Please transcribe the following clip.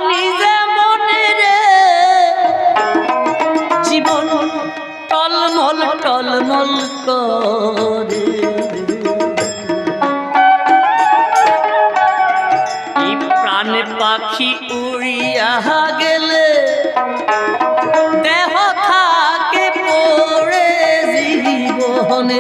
পানি যে মনে রে জীবন টলমল টলমল করে এই প্রাণ পাখি উড়িয়া গেলে দেহ থাকে পড়ে জীবনে